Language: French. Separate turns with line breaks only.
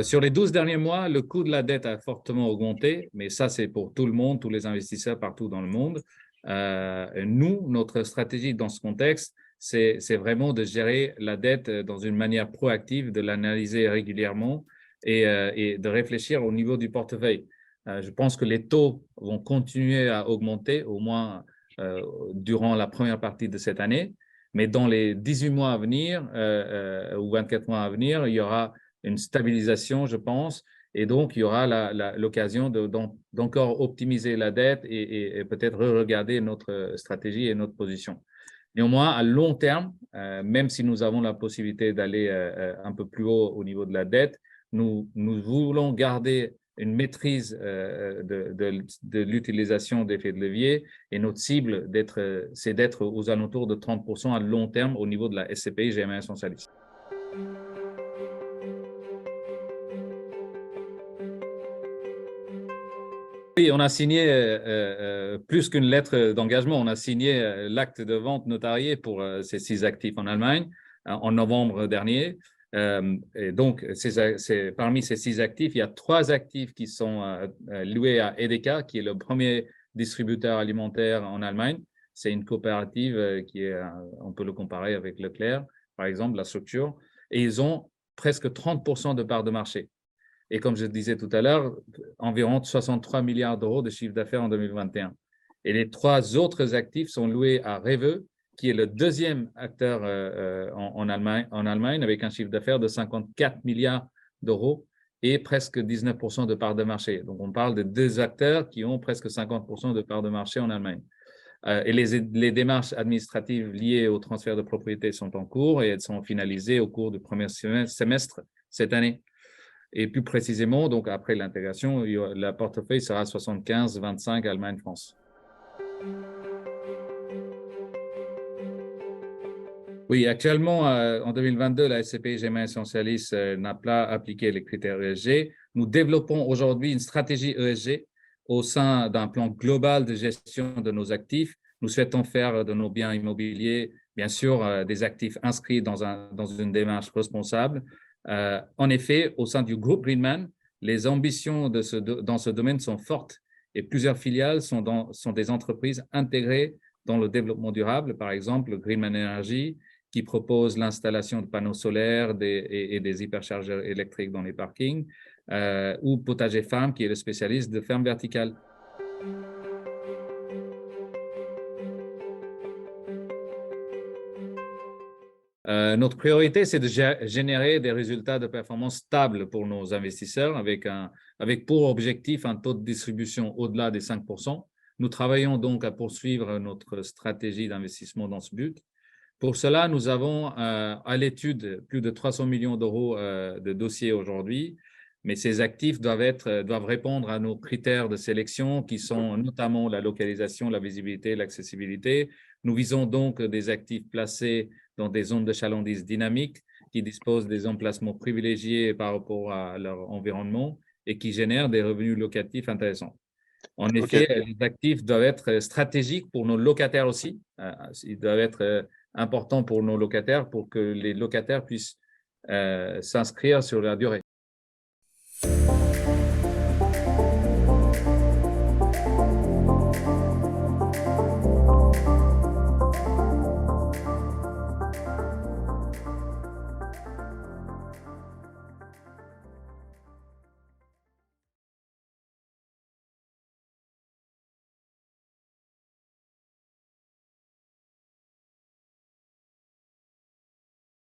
Sur les 12 derniers mois, le coût de la dette a fortement augmenté, mais ça, c'est pour tout le monde, tous les investisseurs partout dans le monde. Nous, notre stratégie dans ce contexte, c'est vraiment de gérer la dette dans une manière proactive, de l'analyser régulièrement et de réfléchir au niveau du portefeuille. Je pense que les taux vont continuer à augmenter, au moins durant la première partie de cette année. Mais dans les 18 mois à venir ou 24 mois à venir, il y aura une stabilisation, je pense, et donc il y aura l'occasion d'encore optimiser la dette et peut-être regarder notre stratégie et notre position. Néanmoins, à long terme, même si nous avons la possibilité d'aller un peu plus haut au niveau de la dette, nous voulons garder une maîtrise de l'utilisation d'effets de levier et notre cible, c'est d'être aux alentours de 30% à long terme au niveau de la SCPI GMA Essentialis. Oui, on a signé plus qu'une lettre d'engagement, on a signé l'acte de vente notarié pour ces 6 actifs en Allemagne en novembre dernier. Et donc, parmi ces 6 actifs, il y a 3 actifs qui sont loués à Edeka, qui est le premier distributeur alimentaire en Allemagne. C'est une coopérative qui est, on peut le comparer avec Leclerc, par exemple, la structure. Et ils ont presque 30% de part de marché. Et comme je disais tout à l'heure, environ 63 milliards d'euros de chiffre d'affaires en 2021. Et les 3 autres actifs sont loués à Rewe, qui est le deuxième acteur en Allemagne, avec un chiffre d'affaires de 54 milliards d'euros et presque 19% de part de marché. Donc, on parle de 2 acteurs qui ont presque 50% de part de marché en Allemagne. Et les démarches administratives liées au transfert de propriété sont en cours et elles sont finalisées au cours du premier semestre cette année. Et plus précisément, donc après l'intégration, la portefeuille sera 75-25 Allemagne-France. Oui, actuellement, en 2022, la SCPI GMA Essentialis n'a pas appliqué les critères ESG. Nous développons aujourd'hui une stratégie ESG au sein d'un plan global de gestion de nos actifs. Nous souhaitons faire de nos biens immobiliers, bien sûr, des actifs inscrits dans une démarche responsable. En effet, au sein du groupe Greenman, les ambitions dans ce domaine sont fortes et plusieurs filiales sont des entreprises intégrées dans le développement durable, par exemple Greenman Energy, qui propose l'installation de panneaux solaires et des hyperchargeurs électriques dans les parkings, ou Potager Farm, qui est le spécialiste de ferme verticale. Notre priorité, c'est de générer des résultats de performance stables pour nos investisseurs avec pour objectif un taux de distribution au-delà des 5%. Nous travaillons donc à poursuivre notre stratégie d'investissement dans ce but. Pour cela, nous avons à l'étude plus de 300 millions d'euros de dossiers aujourd'hui, mais ces actifs doivent répondre à nos critères de sélection qui sont notamment la localisation, la visibilité, l'accessibilité. Nous visons donc des actifs placés dans des zones de chalandise dynamiques qui disposent des emplacements privilégiés par rapport à leur environnement et qui génèrent des revenus locatifs intéressants. En effet, les actifs doivent être stratégiques pour nos locataires aussi. Ils doivent être importants pour nos locataires pour que les locataires puissent s'inscrire sur la durée.